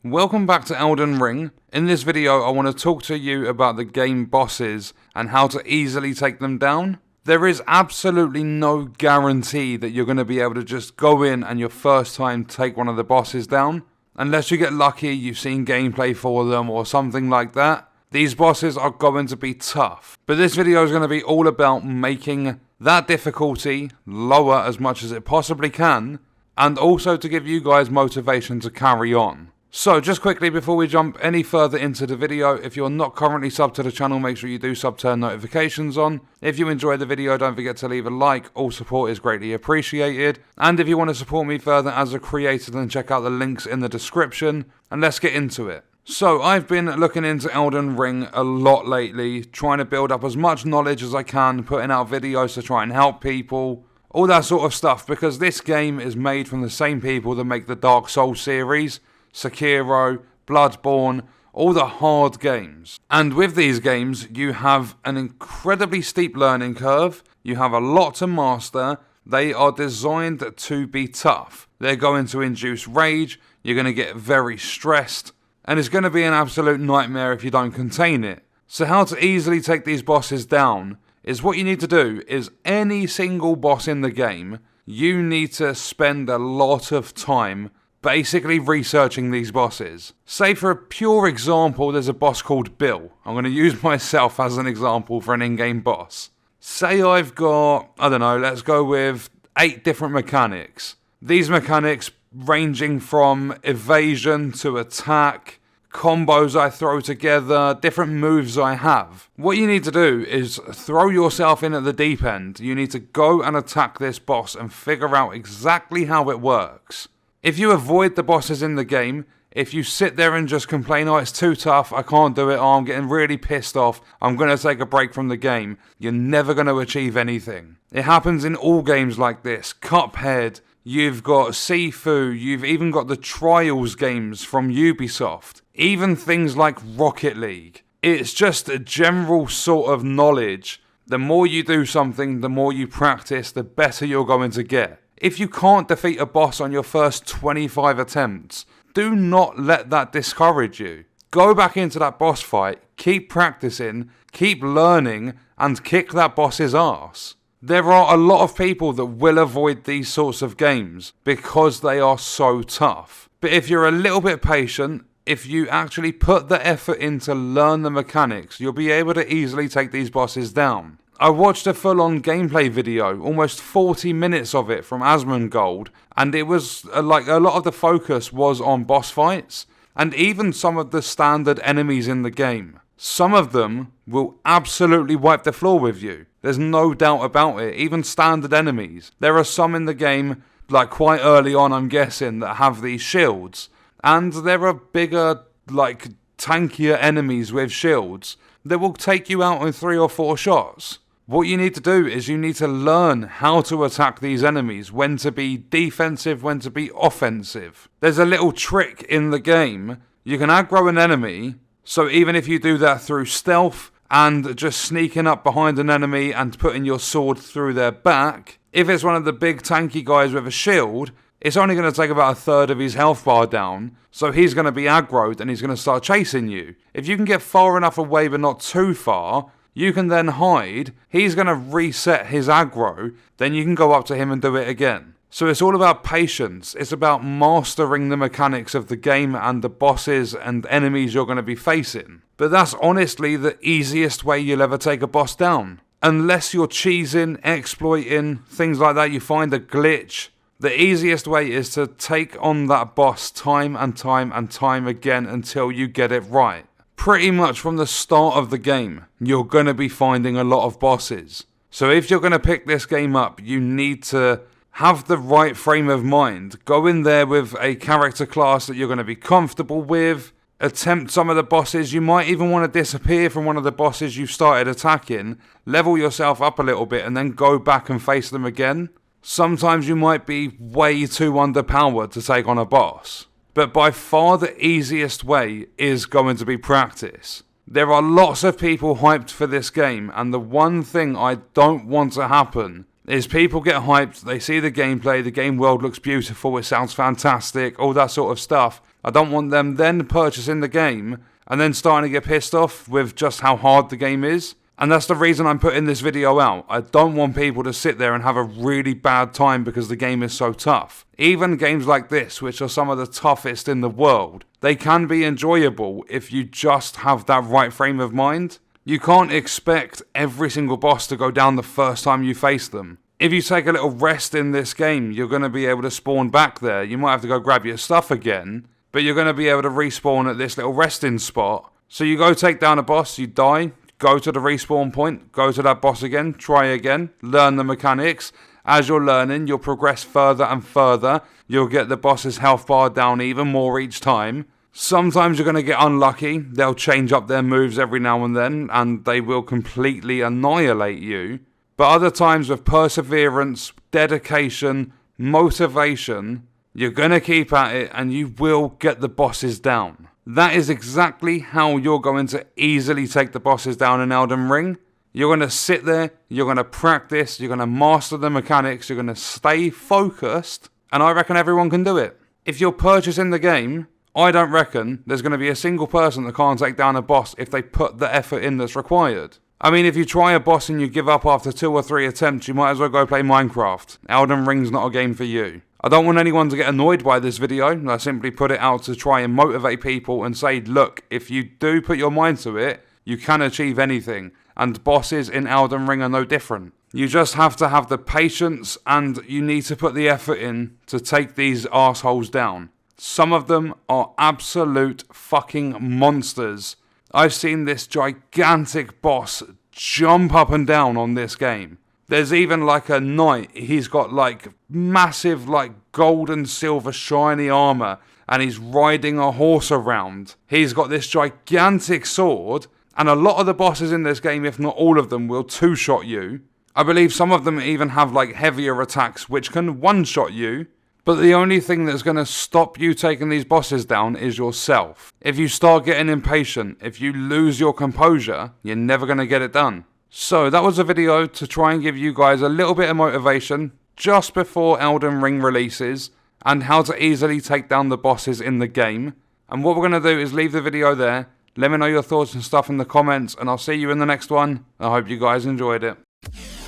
Welcome back to Elden Ring. In this video I want to talk to you about the game bosses and how to easily take them down. There is absolutely no guarantee that you're going to be able to just go in and your first time take one of the bosses down. Unless you get lucky, you've seen gameplay for them or something like that. These bosses are going to be tough. But this video is going to be all about making that difficulty lower as much as it possibly can, and also to give you guys motivation to carry on. So just quickly before we jump any further into the video, if you're not currently subbed to the channel, make sure you do turn notifications on. If you enjoyed the video, don't forget to leave a like, all support is greatly appreciated. And if you want to support me further as a creator, then check out the links in the description, and let's get into it. So I've been looking into Elden Ring a lot lately, trying to build up as much knowledge as I can, putting out videos to try and help people, all that sort of stuff, because this game is made from the same people that make the Dark Souls series, Sekiro, Bloodborne, all the hard games. And with these games, you have an incredibly steep learning curve, you have a lot to master, they are designed to be tough. They're going to induce rage, you're going to get very stressed, and it's going to be an absolute nightmare if you don't contain it. So how to easily take these bosses down is what you need to do is any single boss in the game, you need to spend a lot of time basically researching these bosses. Say for a pure example, there's a boss called Bill. I'm going to use myself as an example for an in-game boss. Say I've got, I don't know, let's go with 8 different mechanics. These mechanics ranging from evasion to attack, combos I throw together, different moves I have. What you need to do is throw yourself in at the deep end. You need to go and attack this boss and figure out exactly how it works. If you avoid the bosses in the game, if you sit there and just complain, oh it's too tough, I can't do it, oh I'm getting really pissed off, I'm going to take a break from the game, you're never going to achieve anything. It happens in all games like this. Cuphead, you've got Sifu, you've even got the Trials games from Ubisoft, even things like Rocket League. It's just a general sort of knowledge. The more you do something, the more you practice, the better you're going to get. If you can't defeat a boss on your first 25 attempts, do not let that discourage you. Go back into that boss fight, keep practicing, keep learning, and kick that boss's ass. There are a lot of people that will avoid these sorts of games because they are so tough. But if you're a little bit patient, if you actually put the effort in to learn the mechanics, you'll be able to easily take these bosses down. I watched a full-on gameplay video, almost 40 minutes of it from Asmongold, and it was like a lot of the focus was on boss fights, and even some of the standard enemies in the game. Some of them will absolutely wipe the floor with you. There's no doubt about it, even standard enemies. There are some in the game, like quite early on I'm guessing, that have these shields, and there are bigger, like tankier enemies with shields that will take you out in 3 or 4 shots. What you need to do is you need to learn how to attack these enemies, when to be defensive, when to be offensive. There's a little trick in the game. You can aggro an enemy, so even if you do that through stealth and just sneaking up behind an enemy and putting your sword through their back, if it's one of the big tanky guys with a shield, it's only going to take about 1/3 of his health bar down, so he's going to be aggroed and he's going to start chasing you. If you can get far enough away but not too far, you can then hide, he's going to reset his aggro, then you can go up to him and do it again. So it's all about patience, it's about mastering the mechanics of the game and the bosses and enemies you're going to be facing. But that's honestly the easiest way you'll ever take a boss down. Unless you're cheesing, exploiting, things like that, you find a glitch. The easiest way is to take on that boss time and time and time again until you get it right. Pretty much from the start of the game, you're going to be finding a lot of bosses. So if you're going to pick this game up, you need to have the right frame of mind. Go in there with a character class that you're going to be comfortable with. Attempt some of the bosses. You might even want to disappear from one of the bosses you've started attacking. Level yourself up a little bit and then go back and face them again. Sometimes you might be way too underpowered to take on a boss. But by far the easiest way is going to be practice. There are lots of people hyped for this game, and the one thing I don't want to happen is people get hyped, they see the gameplay, the game world looks beautiful, it sounds fantastic, all that sort of stuff, I don't want them then purchasing the game and then starting to get pissed off with just how hard the game is. And that's the reason I'm putting this video out. I don't want people to sit there and have a really bad time because the game is so tough. Even games like this, which are some of the toughest in the world, they can be enjoyable if you just have that right frame of mind. You can't expect every single boss to go down the first time you face them. If you take a little rest in this game, you're going to be able to spawn back there. You might have to go grab your stuff again, but you're going to be able to respawn at this little resting spot. So you go take down a boss, you die, go to the respawn point, go to that boss again, try again, learn the mechanics. As you're learning, you'll progress further and further. You'll get the boss's health bar down even more each time. Sometimes you're going to get unlucky. They'll change up their moves every now and then, and they will completely annihilate you. But other times with perseverance, dedication, motivation, you're going to keep at it and you will get the bosses down. That is exactly how you're going to easily take the bosses down in Elden Ring. You're going to sit there, you're going to practice, you're going to master the mechanics, you're going to stay focused, and I reckon everyone can do it. If you're purchasing the game, I don't reckon there's going to be a single person that can't take down a boss if they put the effort in that's required. I mean, if you try a boss and you give up after 2 or 3 attempts, you might as well go play Minecraft. Elden Ring's not a game for you. I don't want anyone to get annoyed by this video. I simply put it out to try and motivate people and say, look, if you do put your mind to it, you can achieve anything. And bosses in Elden Ring are no different. You just have to have the patience and you need to put the effort in to take these arseholes down. Some of them are absolute fucking monsters. I've seen this gigantic boss jump up and down on this game. There's even like a knight, he's got like massive like gold and silver shiny armor and he's riding a horse around. He's got this gigantic sword and a lot of the bosses in this game, if not all of them, will two-shot you. I believe some of them even have like heavier attacks which can one-shot you. But the only thing that's going to stop you taking these bosses down is yourself. If you start getting impatient, if you lose your composure, you're never going to get it done. So that was a video to try and give you guys a little bit of motivation just before Elden Ring releases and how to easily take down the bosses in the game. And what we're going to do is leave the video there. Let me know your thoughts and stuff in the comments and I'll see you in the next one. I hope you guys enjoyed it.